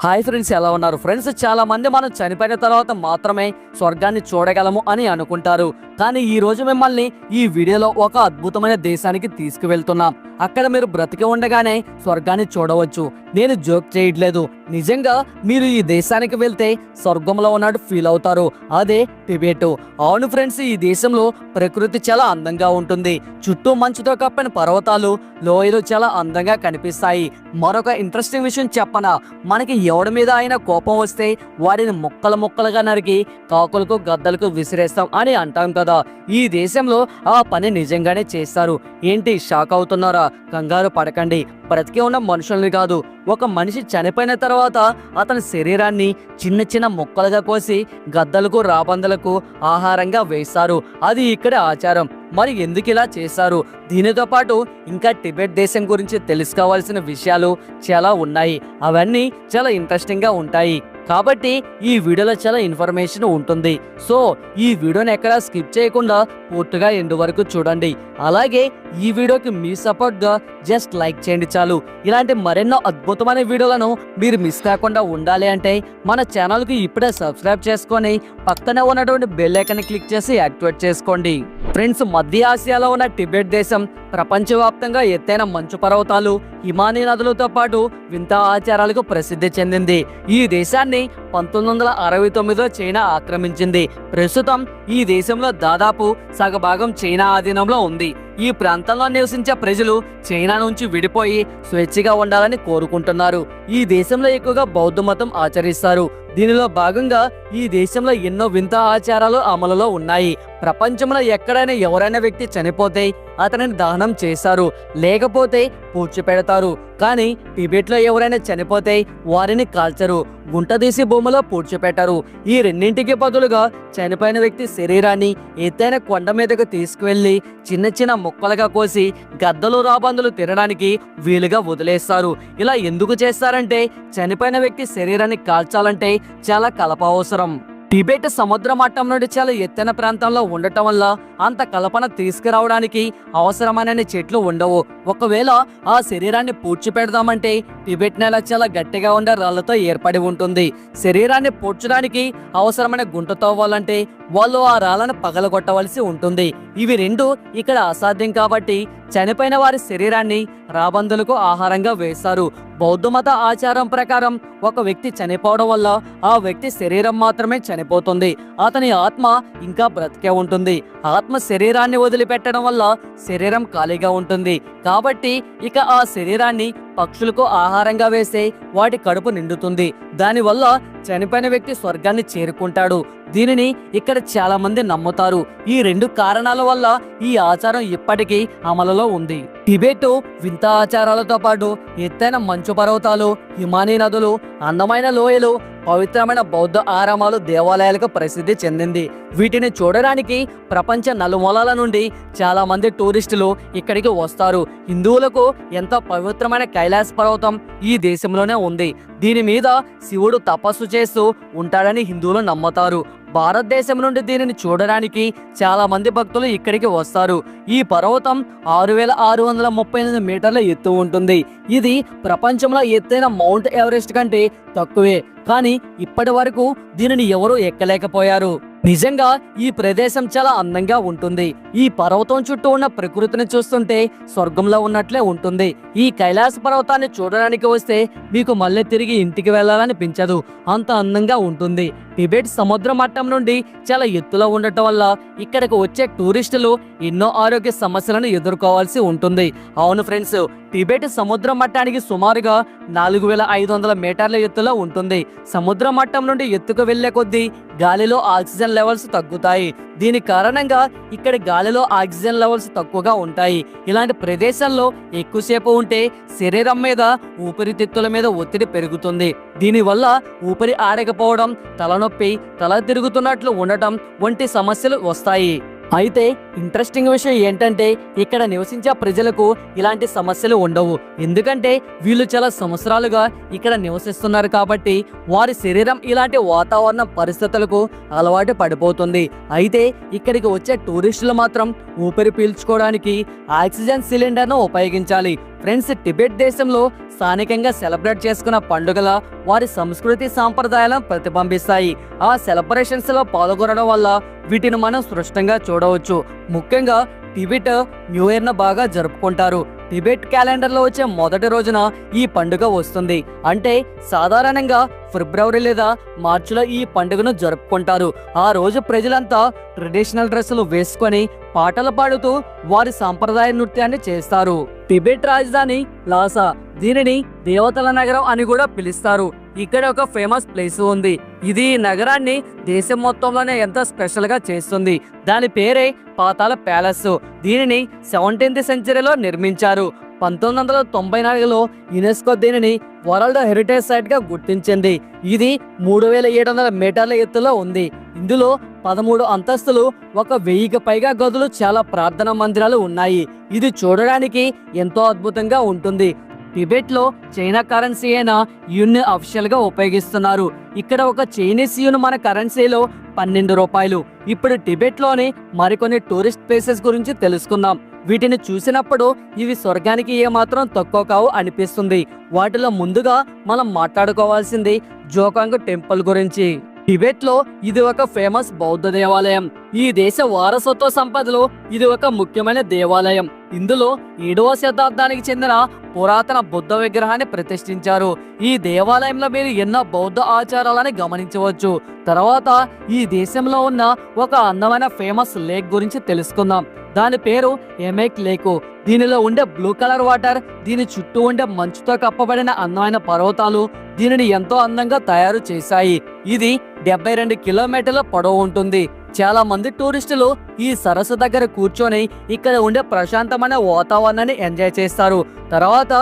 Hi friends, ఎలా ఉన్నారు friends? చాలా మంది మనం చనిపోయిన తర్వాత మాత్రమే స్వర్గాన్ని చూడగలము అని అనుకుంటారు. కానీ ఈ రోజు మిమ్మల్ని ఈ వీడియోలో ఒక అద్భుతమైన దేశానికి తీసుకువెళ్తున్నాం. అక్కడ మీరు బ్రతికి ఉండగానే స్వర్గాన్ని చూడవచ్చు. నేను జోక్ చేయట్లేదు, నిజంగా మీరు ఈ దేశానికి వెళ్తే స్వర్గంలో ఉన్నట్టు ఫీల్ అవుతారు. అదే టిబెట్. అవును ఫ్రెండ్స్, ఈ దేశంలో ప్రకృతి చాలా అందంగా ఉంటుంది. చుట్టూ మంచుతో కప్పిన పర్వతాలు, లోయలు చాలా అందంగా కనిపిస్తాయి. మరొక ఇంట్రెస్టింగ్ విషయం చెప్పనా, మనకి ఎవడి మీద అయినా కోపం వస్తే వాడిని ముక్కలు ముక్కలుగా నరికి కాకులకు గద్దలకు విసిరేస్తాం అని అంటాం కదా. ఈ దేశంలో ఆ పని నిజంగానే చేస్తారు. ఏంటి షాక్ అవుతున్నారా? కంగారు పడకండి. బ్రతికి ఉన్న మనుషుల్ని కాదు, ఒక మనిషి చనిపోయిన తర్వాత అతని శరీరాన్ని చిన్న చిన్న ముక్కలుగా కోసి గద్దలకు రాబందులకు ఆహారంగా వేస్తారు. అది ఇక్కడ ఆచారం. మరి ఎందుకు ఇలా చేశారు? దీనితో పాటు ఇంకా టిబెట్ దేశం గురించి తెలుసుకోవాల్సిన విషయాలు చాలా ఉన్నాయి. అవన్నీ చాలా ఇంట్రెస్టింగ్ గా ఉంటాయి. కాబట్టి ఈ వీడియోలో చాలా ఇన్ఫర్మేషన్ ఉంటుంది. సో ఈ వీడియోని ఎక్కడా స్కిప్ చేయకుండా పూర్తిగా ఎండ్ వరకు చూడండి. అలాగే ఈ వీడియోకి మీ సపోర్ట్ గా జస్ట్ లైక్ చేయండి చాలు. ఇలాంటి మరెన్నో అద్భుతమైన వీడియోలను మీరు మిస్ కాకుండా ఉండాలి అంటే మన ఛానల్ కి ఇప్పుడే సబ్స్క్రైబ్ చేసుకొని పక్కనే ఉన్నటువంటి బెల్ ఐకాన్ క్లిక్ చేసి యాక్టివేట్ చేసుకోండి. ఫ్రెండ్స్, మధ్య ఆసియాలో ఉన్న టిబెట్ దేశం ప్రపంచవ్యాప్తంగా ఎత్తైన మంచు పర్వతాలు, హిమానీ నదులతో పాటు వింత ఆచారాలకు ప్రసిద్ధి చెందింది. ఈ దేశాన్ని 1969లో చైనా ఆక్రమించింది. ప్రస్తుతం ఈ దేశంలో దాదాపు సగభాగం చైనా ఆధీనంలో ఉంది. ఈ ప్రాంతంలో నివసించే ప్రజలు చైనా నుంచి విడిపోయి స్వేచ్ఛగా ఉండాలని కోరుకుంటున్నారు. ఈ దేశంలో ఎక్కువగా బౌద్ధ మతం ఆచరిస్తారు. దీనిలో భాగంగా ఈ దేశంలో ఎన్నో వింత ఆచారాలు అమలులో ఉన్నాయి. ప్రపంచంలో ఎక్కడైనా ఎవరైనా వ్యక్తి చనిపోతే అతనిని దహనం చేశారు, లేకపోతే పూడ్చిపెడతారు. కానీ టిబెట్లో ఎవరైనా చనిపోతే వారిని కాల్చరు, గుంటదీసి భూమిలో పూడ్చిపెట్టారు. ఈ రెండింటికి బదులుగా చనిపోయిన వ్యక్తి శరీరాన్ని ఎత్తైన కొండ మీదకు తీసుకువెళ్లి చిన్న చిన్న ముక్కలుగా కోసి గద్దలు రాబందులు తినడానికి వీలుగా వదిలేస్తారు. ఇలా ఎందుకు చేస్తారంటే చనిపోయిన వ్యక్తి శరీరాన్ని కాల్చాలంటే చాలా కలప అవసరం. టిబెట్ సముద్ర మట్టం నుండి చాలా ఎత్తైన ప్రాంతంలో ఉండటం వల్ల అంత కలపన తీసుకురావడానికి అవసరమైన చెట్లు ఉండవు. ఒకవేళ ఆ శరీరాన్ని పూడ్చిపెడదామంటే టిబెట్ నేల చాలా గట్టిగా ఉండే రాళ్లతో ఏర్పడి ఉంటుంది. శరీరాన్ని పూడ్చడానికి అవసరమైన గుంట తవ్వాలంటే వాళ్ళు ఆ రాళ్లను పగలగొట్టవలసి ఉంటుంది. ఇవి రెండు ఇక్కడ అసాధ్యం కాబట్టి చనిపోయిన వారి శరీరాన్ని రాబందులకు ఆహారంగా వేస్తారు. బౌద్ధ మత ఆచారం ప్రకారం ఒక వ్యక్తి చనిపోవడం వల్ల ఆ వ్యక్తి శరీరం మాత్రమే చనిపోతుంది, అతని ఆత్మ ఇంకా బ్రతికే ఉంటుంది. ఆత్మ శరీరాన్ని వదిలిపెట్టడం వల్ల శరీరం ఖాళీగా ఉంటుంది. కాబట్టి ఇక ఆ శరీరాన్ని పక్షులకు ఆహారంగా వేస్తే వాటి కడుపు నిండుతుంది. దానివల్ల చనిపోయిన వ్యక్తి స్వర్గాన్ని చేరుకుంటాడు. దీనిని ఇక్కడ చాలా మంది నమ్ముతారు. ఈ రెండు కారణాల వల్ల ఈ ఆచారం ఇప్పటికీ అమలులో ఉంది. టిబెట్ వింత ఆచారాలతో పాటు ఎత్తైన మంచు పర్వతాలు, హిమానీ నదులు, అందమైన లోయలు, పవిత్రమైన బౌద్ధ ఆరామాలు, దేవాలయాలకు ప్రసిద్ధి చెందింది. వీటిని చూడడానికి ప్రపంచ నలుమూలల నుండి చాలా మంది టూరిస్టులు ఇక్కడికి వస్తారు. హిందువులకు ఎంతో పవిత్రమైన కైలాస పర్వతం ఈ దేశంలోనే ఉంది. దీని మీద శివుడు తపస్సు చేస్తూ ఉంటాడని హిందువులు నమ్ముతారు. భారతదేశం నుండి దీనిని చూడడానికి చాలా మంది భక్తులు ఇక్కడికి వస్తారు. ఈ పర్వతం 6638 మీటర్ల ఎత్తు ఉంటుంది. ఇది ప్రపంచంలో ఎత్తైన మౌంట్ ఎవరెస్ట్ కంటే తక్కువే. కానీ ఇప్పటి వరకు దీనిని ఎవరూ ఎక్కలేకపోయారు. నిజంగా ఈ ప్రదేశం చాలా అందంగా ఉంటుంది. ఈ పర్వతం చుట్టూ ఉన్న ప్రకృతిని చూస్తుంటే స్వర్గంలో ఉన్నట్లే ఉంటుంది. ఈ కైలాస పర్వతాన్ని చూడడానికి వస్తే మీకు మళ్ళీ తిరిగి ఇంటికి వెళ్ళాలనిపించదు, అంత అందంగా ఉంటుంది. టిబెట్ సముద్ర మట్టం నుండి చాలా ఎత్తులో ఉండటం వల్ల ఇక్కడికి వచ్చే టూరిస్టులు ఎన్నో ఆరోగ్య సమస్యలను ఎదుర్కోవాల్సి ఉంటుంది. అవును ఫ్రెండ్స్, టిబెట్ సముద్ర మట్టానికి సుమారుగా 4500 మీటర్ల ఎత్తులో ఉంటుంది. సముద్ర మట్టం నుండి ఎత్తుకు వెళ్లే కొద్దీ గాలిలో ఆక్సిజన్ లెవెల్స్ తగ్గుతాయి. దీని కారణంగా ఇక్కడ గాలిలో ఆక్సిజన్ లెవెల్స్ తక్కువగా ఉంటాయి. ఇలాంటి ప్రదేశాల్లో ఎక్కువసేపు ఉంటే శరీరం మీద, ఊపిరితిత్తుల మీద ఒత్తిడి పెరుగుతుంది. దీనివల్ల ఊపిరి ఆడకపోవడం, తలనొప్పి, తల తిరుగుతున్నట్లు ఉండటం వంటి సమస్యలు వస్తాయి. అయితే ఇంట్రెస్టింగ్ విషయం ఏంటంటే ఇక్కడ నివసించే ప్రజలకు ఇలాంటి సమస్యలు ఉండవు. ఎందుకంటే వీళ్ళు చాలా సంవత్సరాలుగా ఇక్కడ నివసిస్తున్నారు కాబట్టి వారి శరీరం ఇలాంటి వాతావరణ పరిస్థితులకు అలవాటు పడిపోతుంది. అయితే ఇక్కడికి వచ్చే టూరిస్టులు మాత్రం ఊపిరి పీల్చుకోవడానికి ఆక్సిజన్ సిలిండర్ను ఉపయోగించాలి. ఫ్రెండ్స్, టిబెట్ దేశంలో స్థానికంగా సెలబ్రేట్ చేసుకున్న పండుగల వారి సంస్కృతి సాంప్రదాయాలను ప్రతిబింబిస్తాయి. ఆ సెలబ్రేషన్స్ లో పాల్గొనడం వల్ల వీటిని మనం స్పష్టంగా చూడవచ్చు. ముఖ్యంగా టిబెట్ న్యూ ఇయర్ ను బాగా జరుపుకుంటారు. టిబెట్ క్యాలెండర్ లో వచ్చే మొదటి రోజున ఈ పండుగ వస్తుంది. అంటే సాధారణంగా ఫిబ్రవరి లేదా మార్చిలో ఈ పండుగను జరుపుకుంటారు. ఆ రోజు ప్రజలంతా ట్రెడిషనల్ డ్రెస్సులు వేసుకొని పాటలు పాడుతూ వారి సాంప్రదాయ నృత్యాన్ని చేస్తారు. టిబెట్ రాజధాని లాసా, దీనిని దేవతల నగరం అని కూడా పిలుస్తారు. ఇక్కడ ఒక ఫేమస్ ప్లేస్ ఉంది. ఇది ఈ నగరాన్ని దేశం మొత్తంలోనే ఎంతో స్పెషల్ గా చేస్తుంది. దాని పేరే పాతాళ ప్యాలెస్. దీనిని 17th సెంచరీలో నిర్మించారు. 1994లో యునెస్కో దీనిని వరల్డ్ హెరిటేజ్ సైట్ గా గుర్తించింది. ఇది 3700 మీటర్ల ఎత్తులో ఉంది. ఇందులో 13 అంతస్తులు, 1000కి పైగా గదులు, చాలా ప్రార్థనా మందిరాలు ఉన్నాయి. ఇది చూడడానికి ఎంతో అద్భుతంగా ఉంటుంది. టిబెట్ లో చైనా కరెన్సీ అయిన యున్ అఫిషియల్ గా ఉపయోగిస్తున్నారు. ఇక్కడ ఒక చైనీస్ యున్ మన కరెన్సీలో 12 రూపాయలు. ఇప్పుడు టిబెట్ లోని మరికొన్ని టూరిస్ట్ ప్లేసెస్ గురించి తెలుసుకుందాం. వీటిని చూసినప్పుడు ఇవి స్వర్గానికి ఏమాత్రం తక్కువ కావు అనిపిస్తుంది. వాటిలో ముందుగా మనం మాట్లాడుకోవాల్సింది జోకాంగ్ టెంపుల్ గురించి. టిబెట్ లో ఇది ఒక ఫేమస్ బౌద్ధ దేవాలయం. ఈ దేశ వారసత్వ సంపదలో ఇది ఒక ముఖ్యమైన దేవాలయం. ఇందులో 7వ శతాబ్దానికి చెందిన పురాతన బుద్ధ విగ్రహాన్ని ప్రతిష్ఠించారు. ఈ దేవాలయంలో మీరు ఎన్నో బౌద్ధ ఆచారాలని గమనించవచ్చు. తర్వాత ఈ దేశంలో ఉన్న ఒక అందమైన ఫేమస్ లేక్ గురించి తెలుసుకుందాం. దాని పేరు ఎమేక్ లేక్. దీనిలో ఉండే బ్లూ కలర్ వాటర్, దీని చుట్టూ ఉండే మంచుతో కప్పబడిన అందమైన పర్వతాలు దీనిని ఎంతో అందంగా తయారు చేశాయి. ఇది 72 కిలోమీటర్ల పొడవు ఉంటుంది. చాలా మంది టూరిస్టులు ఈ సరస్సు దగ్గర కూర్చొని ఇక్కడ ఉండే ప్రశాంతమైన వాతావరణాన్ని ఎంజాయ్ చేస్తారు. తర్వాత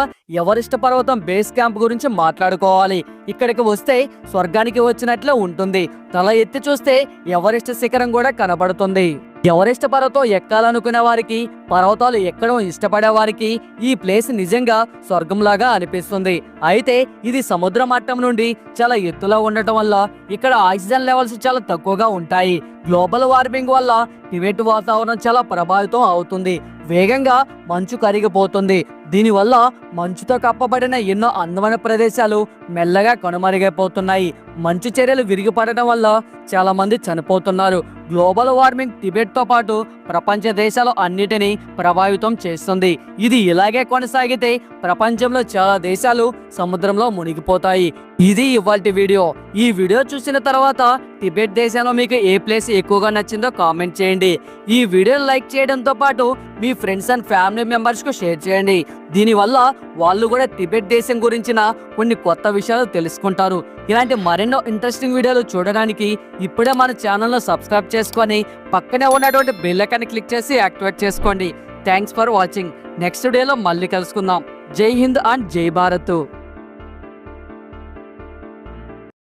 ఎవరెస్ట్ పర్వతం బేస్ క్యాంప్ గురించి మాట్లాడుకోవాలి. ఇక్కడికి వస్తే స్వర్గానికి వచ్చినట్లు ఉంటుంది. తల ఎత్తి చూస్తే ఎవరెస్ట్ శిఖరం కూడా కనబడుతుంది. ఎవరెస్ట్ పర్వతం ఎక్కాలనుకునే వారికి, పర్వతాలు ఎక్కడం ఇష్టపడే వారికి ఈ ప్లేస్ నిజంగా స్వర్గంలాగా అనిపిస్తుంది. అయితే ఇది సముద్ర మట్టం నుండి చాలా ఎత్తులో ఉండటం వల్ల ఇక్కడ ఆక్సిజన్ లెవెల్స్ చాలా తక్కువగా ఉంటాయి. గ్లోబల్ వార్మింగ్ వల్ల టిబెట్ వాతావరణం చాలా ప్రభావితం అవుతుంది. వేగంగా మంచు కరిగిపోతుంది. దీనివల్ల మంచుతో కప్పబడిన ఎన్నో అందమైన ప్రదేశాలు మెల్లగా కనుమరుగైపోతున్నాయి. మంచు చర్యలు విరిగిపడటం వల్ల చాలా మంది చనిపోతున్నారు. గ్లోబల్ వార్మింగ్ టిబెట్ తో పాటు ప్రపంచ దేశాలు అన్నిటినీ ప్రభావితం చేస్తుంది. ఇది ఇలాగే కొనసాగితే ప్రపంచంలో చాలా దేశాలు సముద్రంలో మునిగిపోతాయి. ఇది ఇవాల్టి వీడియో. ఈ వీడియో చూసిన తర్వాత టిబెట్ దేశంలో మీకు ఏ ప్లేస్ ఎక్కువగా నచ్చిందో కామెంట్ చేయండి. ఈ వీడియోని లైక్ చేయడంతో పాటు మీ ఫ్రెండ్స్ అండ్ ఫ్యామిలీ మెంబర్స్ కు షేర్ చేయండి. దీనివల్ల వాళ్ళు కూడా టిబెట్ దేశం గురించిన కొన్ని కొత్త విషయాలు తెలుసుకుంటారు. ఇలాంటి మరెన్నో ఇంట్రెస్టింగ్ వీడియోలు చూడడానికి ఇప్పుడే మన ఛానల్ను సబ్స్క్రైబ్ చేసుకొని పక్కనే ఉన్నటువంటి బెల్ ఐకాన్ క్లిక్ చేసి యాక్టివేట్ చేసుకోండి. Thanks for watching. నెక్స్ట్ వీడియోలో మళ్ళీ కలుసుకుందాం. జై హింద్ అండ్ జై భారత్.